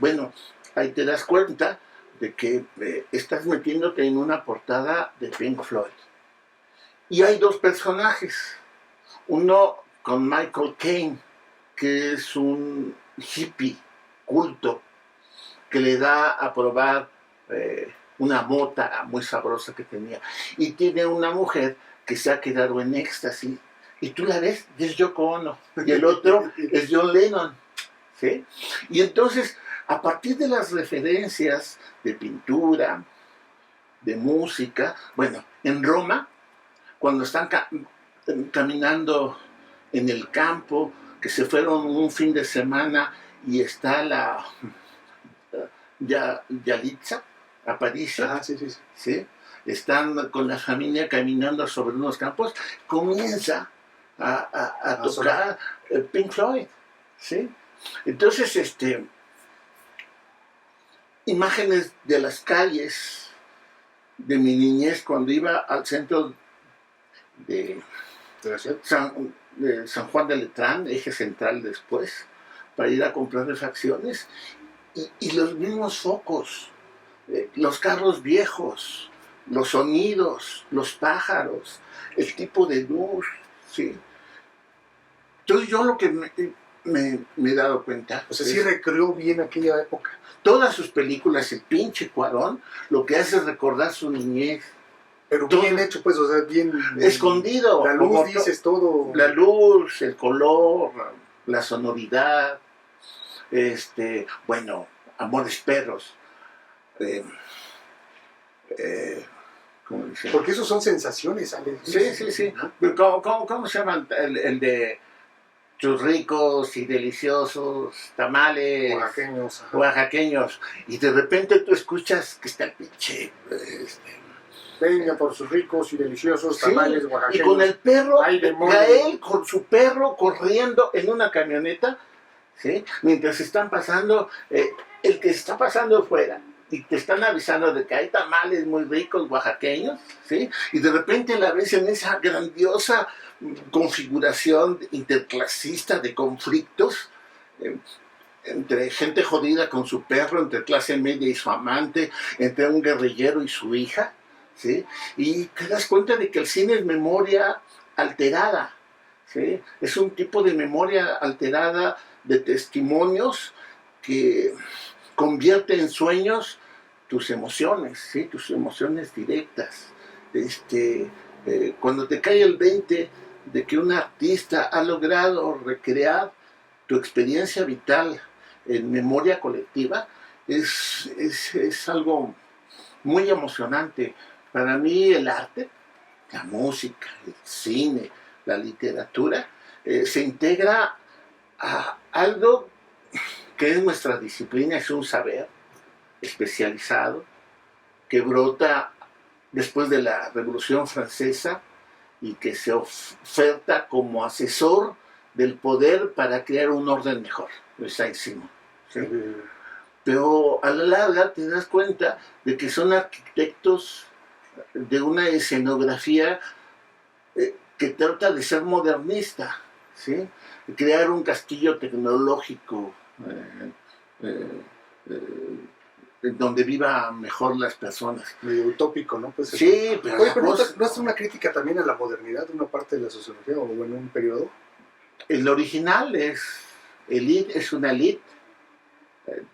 Bueno, ahí te das cuenta de que estás metiéndote en una portada de Pink Floyd. Y hay dos personajes, uno con Michael Caine, que es un hippie culto, que le da a probar una mota muy sabrosa que tenía, y tiene una mujer que se ha quedado en éxtasis, y tú la ves, y es Yoko Ono, y el otro es John Lennon, ¿sí? Y entonces, a partir de las referencias de pintura, de música, bueno, en Roma, cuando están caminando en el campo, que se fueron un fin de semana y está la Yalitza, Aparicio, ¿sí? Están con la familia caminando sobre unos campos, comienza a tocar Pink Floyd, ¿sí? Entonces, imágenes de las calles de mi niñez cuando iba al centro de San Juan de Letrán, eje central después, para ir a comprar refacciones, y los mismos focos, los carros viejos, los sonidos, los pájaros, el tipo de luz, ¿sí? Entonces yo lo que me he dado cuenta... O sea, sí recreó bien aquella época. Todas sus películas, el pinche Cuarón, lo que hace es recordar su niñez. Pero bien hecho, pues, o sea, bien... Escondido. La luz, dices, todo. La luz, el color, la sonoridad, bueno, Amores Perros. ¿Cómo dice? Porque esos son sensaciones, ¿sabes? Sí. ¿Cómo se llama el de sus ricos y deliciosos tamales Oaxaqueños. Ajá. oaxaqueños, y de repente tú escuchas que está el pinche Venga por sus ricos y deliciosos sí, tamales y oaxaqueños. con el perro, Ay, demonio. Gael con su perro corriendo en una camioneta, ¿sí? Mientras están pasando, el que está pasando fuera, y te están avisando de que hay tamales muy ricos oaxaqueños, ¿sí? Y de repente la ves en esa grandiosa configuración interclasista de conflictos, entre gente jodida con su perro, entre clase media y su amante, entre un guerrillero y su hija, ¿sí? Y te das cuenta de que el cine es memoria alterada, ¿sí? Es un tipo de memoria alterada de testimonios que convierte en sueños tus emociones, ¿sí? Tus emociones directas. Cuando te cae el 20 de que un artista ha logrado recrear tu experiencia vital en memoria colectiva, es algo muy emocionante. Para mí el arte, la música, el cine, la literatura, se integra a algo que es nuestra disciplina, es un saber especializado que brota después de la Revolución Francesa y que se oferta como asesor del poder para crear un orden mejor, es Saint-Simon, ¿sí? Pero a la larga te das cuenta de que son arquitectos de una escenografía que trata de ser modernista, ¿sí? Crear un castillo tecnológico donde vivan mejor las personas. Medio utópico, ¿no? Pues sí, pero, oye, pero ¿no es una crítica también a la modernidad, una parte de la sociología o en un periodo? El original es elite, es una elite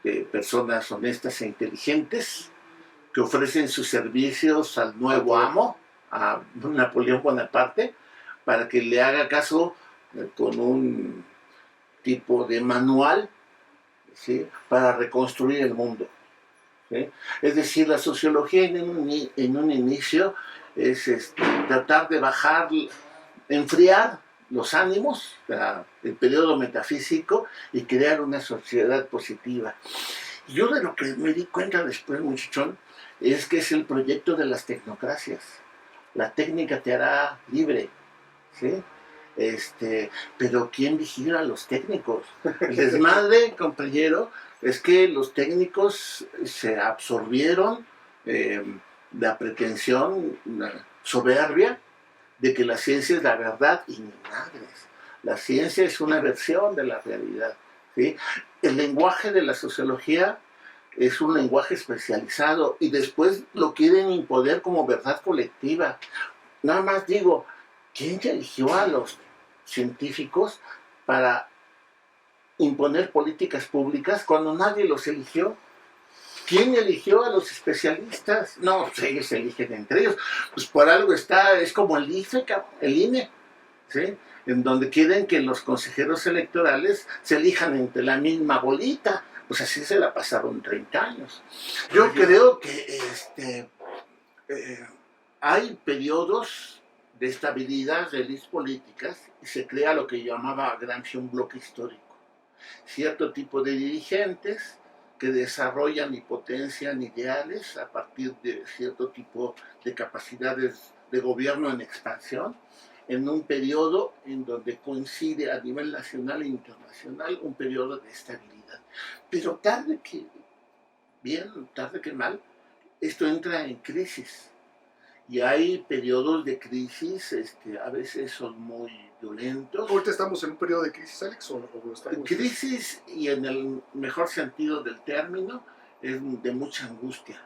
de personas honestas e inteligentes que ofrecen sus servicios al nuevo amo, a Napoleón Bonaparte, para que le haga caso con un tipo de manual, ¿sí? Para reconstruir el mundo, ¿sí? Es decir, la sociología en un inicio es tratar de bajar, enfriar los ánimos, el periodo metafísico, y crear una sociedad positiva. Yo de lo que me di cuenta después, muchachón, es que es el proyecto de las tecnocracias. La técnica te hará libre, ¿sí? Pero ¿quién vigila a los técnicos? El desmadre, compañero, es que los técnicos se absorbieron la pretensión soberbia de que la ciencia es la verdad, y ni madres. La ciencia es una versión de la realidad, ¿sí? El lenguaje de la sociología es un lenguaje especializado y después lo quieren imponer como verdad colectiva. Nada más digo, ¿quién eligió a los científicos para imponer políticas públicas cuando nadie los eligió? ¿Quién eligió a los especialistas? No, pues ellos se eligen entre ellos. Pues por algo está, es como el IFE, el INE, ¿sí? En donde quieren que los consejeros electorales se elijan entre la misma bolita. Pues así se la pasaron 30 años. Yo creo que hay periodos de estabilidad de élites políticas y se crea lo que llamaba Gramsci un bloque histórico. Cierto tipo de dirigentes que desarrollan y potencian ideales a partir de cierto tipo de capacidades de gobierno en expansión, en un periodo en donde coincide a nivel nacional e internacional un periodo de estabilidad. Pero tarde que bien, tarde que mal, esto entra en crisis. Y hay periodos de crisis, a veces son muy violentos. Ahorita estamos en un periodo de crisis, Alex, o estamos... Crisis, y en el mejor sentido del término, es de mucha angustia,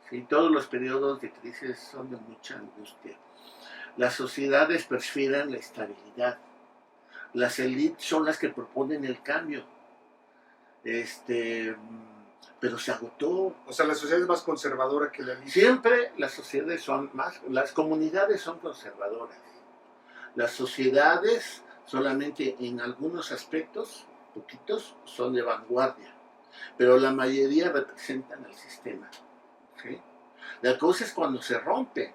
¿sí? Todos los periodos de crisis son de mucha angustia. Las sociedades prefieren la estabilidad. Las élites son las que proponen el cambio. Pero se agotó. O sea, la sociedad es más conservadora que la élite. Siempre las sociedades son más, las comunidades son conservadoras. Las sociedades solamente en algunos aspectos, poquitos, son de vanguardia, pero la mayoría representan al sistema, ¿sí? La cosa es cuando se rompe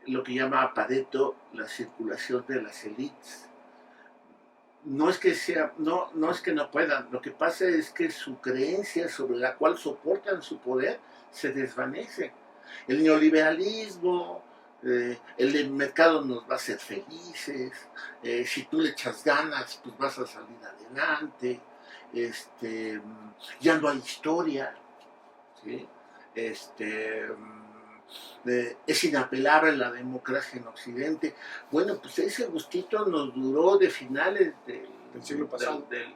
lo que llama Pareto la circulación de las élites. No es que no es que no puedan, lo que pasa es que su creencia sobre la cual soportan su poder se desvanece. El neoliberalismo, el mercado nos va a hacer felices, si tú le echas ganas, pues vas a salir adelante, ya no hay historia, ¿sí? Es inapelable la democracia en Occidente. Bueno, pues ese gustito nos duró de finales del siglo pasado, de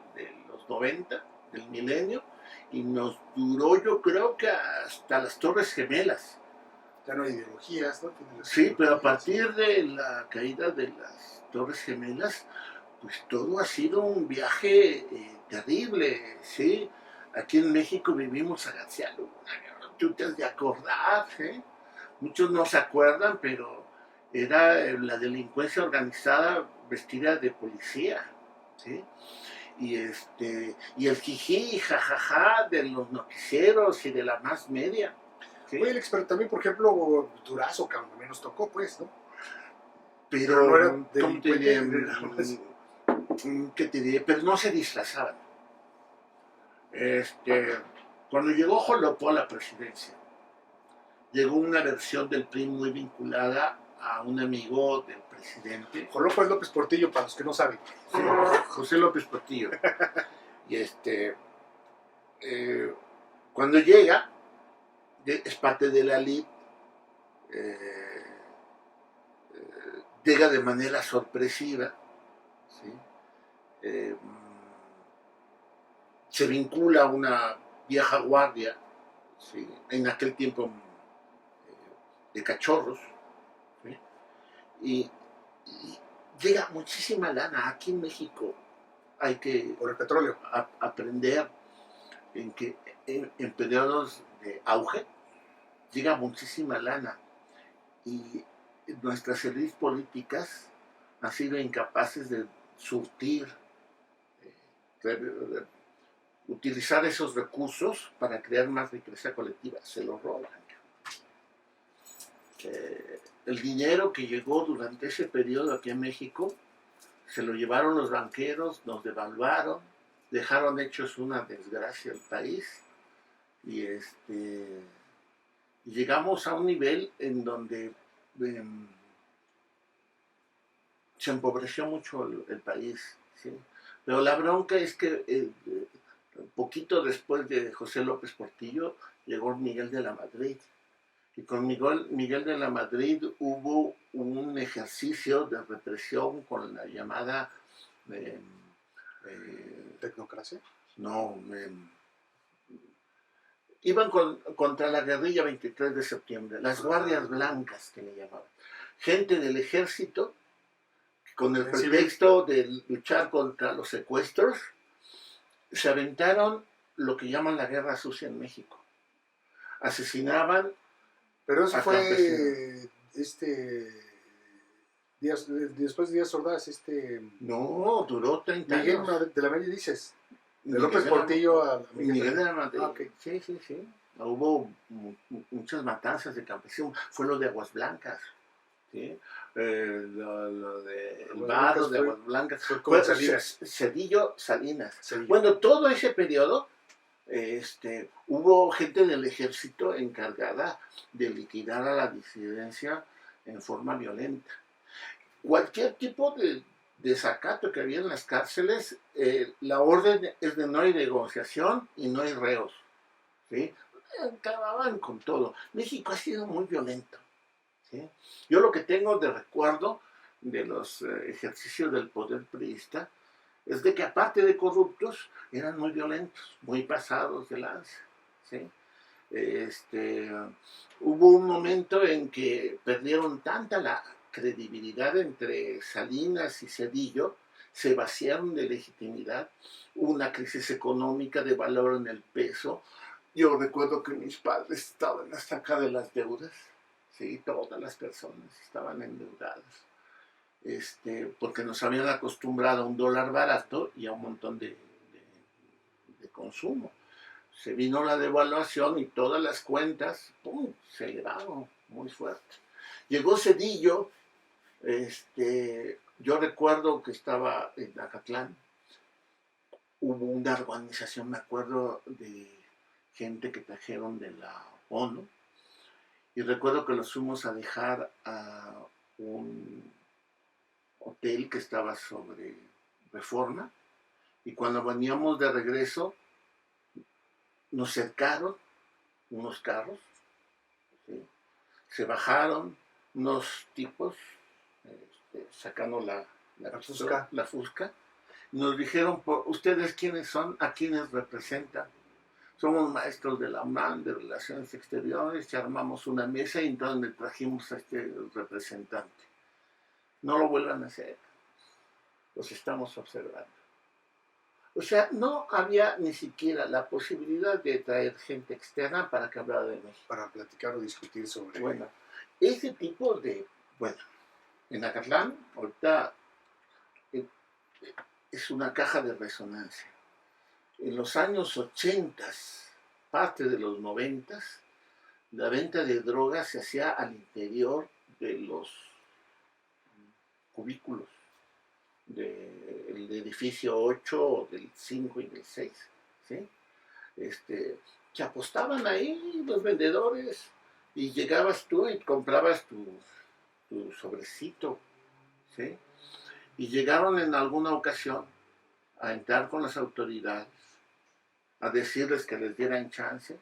los 90, del milenio, y nos duró, yo creo que hasta las Torres Gemelas. Ya no hay ideologías, ¿no? Sí, pero a partir de la caída de las Torres Gemelas, pues todo ha sido un viaje terrible, ¿sí? Aquí en México vivimos a García Luna, tú te has de acordar, ¿sí? Muchos no se acuerdan, pero era la delincuencia organizada vestida de policía, ¿sí? Y el jiji y jajaja de los noticieros y de la más media. ¿Sí? Oye, Alex, pero también, por ejemplo, Durazo, que también nos tocó, pues, ¿no? Pero no era ¿cómo te diré? ¿Qué te diré? Pero no se disfrazaban. Cuando llegó Jolopó a la presidencia, llegó una versión del PRI muy vinculada a un amigo del presidente. Jolopó es López Portillo, para los que no saben. Sí, José López Portillo. Y cuando llega, es parte de la elite, llega de manera sorpresiva, ¿sí? Se vincula a una vieja guardia, ¿sí? En aquel tiempo de cachorros, ¿sí? y llega muchísima lana. Aquí en México hay que por el petróleo aprender en que en periodos de auge llega muchísima lana y nuestras élites políticas han sido incapaces de surtir, utilizar esos recursos para crear más riqueza colectiva. Se lo roban. El dinero que llegó durante ese periodo aquí en México se lo llevaron los banqueros, nos devaluaron, dejaron hechos una desgracia al país y llegamos a un nivel en donde se empobreció mucho el país, ¿sí? Pero la bronca es que poquito después de José López Portillo llegó Miguel de la Madrid. Y con Miguel de la Madrid hubo un ejercicio de represión con la llamada... ¿tecnocracia? No, iban contra la guerrilla 23 de septiembre, las guardias blancas que le llamaban. Gente del ejército, con el pretexto de luchar contra los secuestros, se aventaron lo que llaman la guerra sucia en México. Asesinaban. Pero eso fue después de Díaz Ordaz, No, duró 30 años. Miguel de la Madrid, dices. De López Portillo a Miguel de la Madrid. Ah, okay. Sí. Hubo muchas matanzas de campesinos. Fue lo de Aguas Blancas. ¿Sí? Lo de el barro de Aguas Blancas. Fue Salinas. Cedillo Salinas. Bueno, todo ese periodo hubo gente del ejército encargada de liquidar a la disidencia en forma violenta. Cualquier tipo de desacato que había en las cárceles, la orden es de no hay negociación y no hay reos, ¿sí? Acababan con todo. México ha sido muy violento, ¿sí? Yo lo que tengo de recuerdo de los ejercicios del poder priista es de que aparte de corruptos eran muy violentos, muy pasados de lanza, ¿sí? Hubo un momento en que perdieron tanta la credibilidad entre Salinas y Cedillo, se vaciaron de legitimidad, hubo una crisis económica, de valor en el peso. Yo recuerdo que mis padres estaban hasta acá de las deudas, ¿sí? Todas las personas estaban endeudadas, porque nos habían acostumbrado a un dólar barato y a un montón de consumo. Se vino la devaluación y todas las cuentas, ¡pum!, se elevaron muy fuerte. Llegó Cedillo, yo recuerdo que estaba en Acatlán, hubo una organización, me acuerdo, de gente que trajeron de la ONU, y recuerdo que los fuimos a dejar a un hotel que estaba sobre Reforma, y cuando veníamos de regreso, nos cercaron unos carros, ¿sí? Se bajaron unos tipos, sacando la Fusca, nos dijeron, ¿ustedes quiénes son? ¿A quiénes representan? Somos maestros de la UNAM de Relaciones Exteriores, y armamos una mesa y entonces le trajimos a este representante. No lo vuelvan a hacer, los estamos observando. O sea, no había ni siquiera la posibilidad de traer gente externa para que hablara de México. Para platicar o discutir sobre... Bueno, ese tipo de... Bueno, en Acatlán, ahorita es una caja de resonancia. En los años 80, parte de los 90, la venta de drogas se hacía al interior de los cubículos del edificio 8, del 5 y del 6, ¿sí? Que apostaban ahí los vendedores, y llegabas tú y comprabas tu sobrecito, ¿sí? Y llegaron en alguna ocasión a entrar con las autoridades, a decirles que les dieran chance,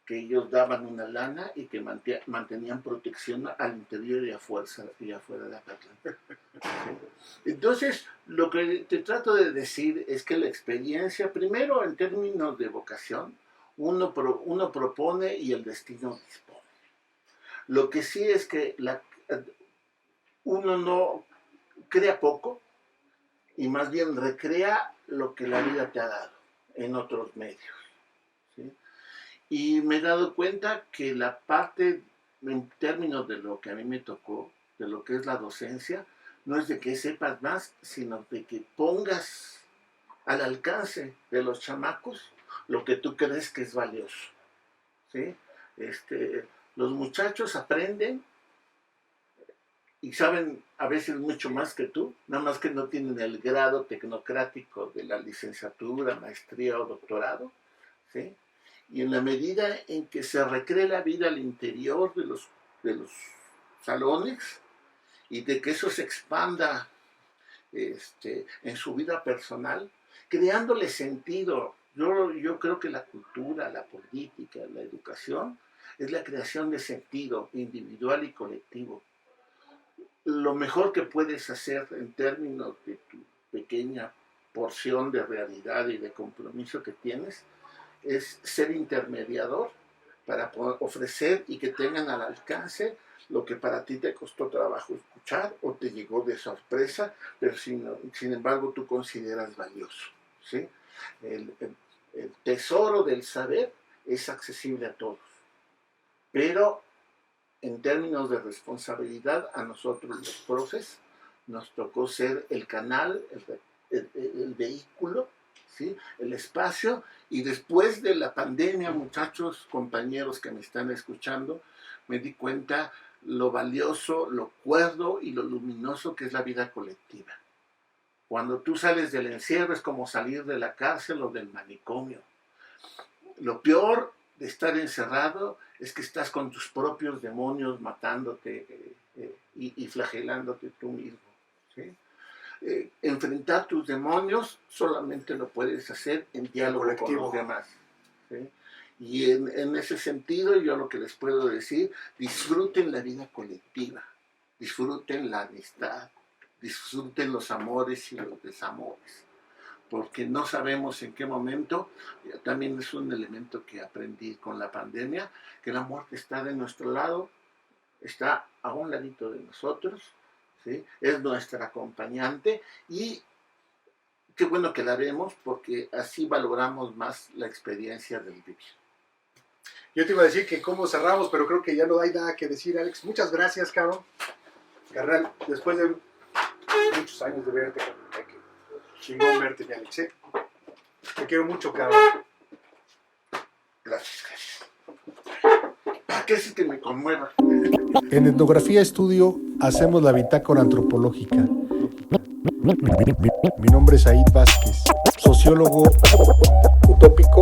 que ellos daban una lana y que mantenían protección al interior y afuera de Acatlán. Entonces, lo que te trato de decir es que la experiencia, primero en términos de vocación, uno propone y el destino dispone. Lo que sí es que uno no crea poco, y más bien recrea lo que la vida te ha dado en otros medios, ¿sí? Y me he dado cuenta que la parte, en términos de lo que a mí me tocó, de lo que es la docencia, no es de que sepas más, sino de que pongas al alcance de los chamacos lo que tú crees que es valioso, ¿sí? Los muchachos aprenden y saben a veces mucho más que tú, nada más que no tienen el grado tecnocrático de la licenciatura, maestría o doctorado, ¿sí? Y en la medida en que se recree la vida al interior de los salones, y de que eso se expanda en su vida personal, creándole sentido. Yo creo que la cultura, la política, la educación es la creación de sentido individual y colectivo. Lo mejor que puedes hacer en términos de tu pequeña porción de realidad y de compromiso que tienes es ser intermediador para poder ofrecer y que tengan al alcance lo que para ti te costó trabajo escuchar o te llegó de sorpresa, pero sin embargo tú consideras valioso, ¿sí? El tesoro del saber es accesible a todos, pero en términos de responsabilidad, a nosotros los profes nos tocó ser el canal, el vehículo, ¿sí? El espacio. Y después de la pandemia, muchachos, compañeros que me están escuchando, me di cuenta lo valioso, lo cuerdo y lo luminoso que es la vida colectiva. Cuando tú sales del encierro es como salir de la cárcel o del manicomio. Lo peor de estar encerrado es que estás con tus propios demonios matándote y flagelándote tú mismo, ¿sí? Enfrentar tus demonios solamente lo puedes hacer en diálogo con los demás, ¿sí? Y en ese sentido yo lo que les puedo decir, disfruten la vida colectiva, disfruten la amistad, disfruten los amores y los desamores, porque no sabemos en qué momento. También es un elemento que aprendí con la pandemia, que la muerte está de nuestro lado, está a un ladito de nosotros, ¿sí? Es nuestra acompañante, y qué bueno que la vemos, porque así valoramos más la experiencia del vivir. Yo te iba a decir que cómo cerramos, pero creo que ya no hay nada que decir, Alex. Muchas gracias, cabrón. Carnal, después de muchos años de verte, cabrón, que chingón verte, mi Alex, ¿eh? Te quiero mucho, cabrón. Gracias. ¿Para qué es que me conmueva? En Etnografía Estudio hacemos la bitácora antropológica. Mi nombre es Aid Vázquez, sociólogo utópico,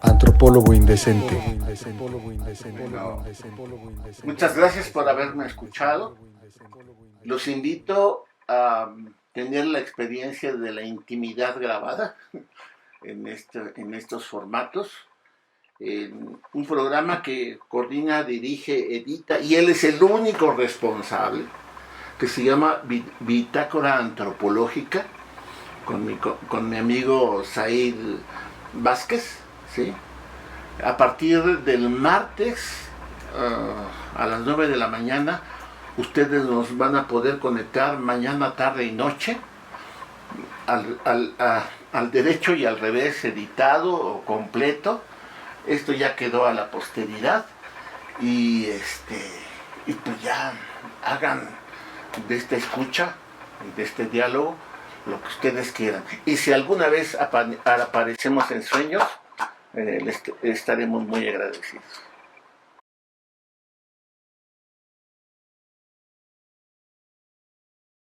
antropólogo indecente. Muchas gracias por haberme escuchado. Los invito a tener la experiencia de la intimidad grabada en estos formatos. Un programa que coordina, dirige, edita, y él es el único responsable, que se llama Bitácora Antropológica, con mi amigo Said Vázquez, ¿sí? A partir del martes a las 9 de la mañana, ustedes nos van a poder conectar mañana, tarde y noche, al derecho y al revés, editado o completo. Esto ya quedó a la posteridad y pues ya hagan de esta escucha, de este diálogo, lo que ustedes quieran. Y si alguna vez aparecemos en sueños, les estaremos muy agradecidos.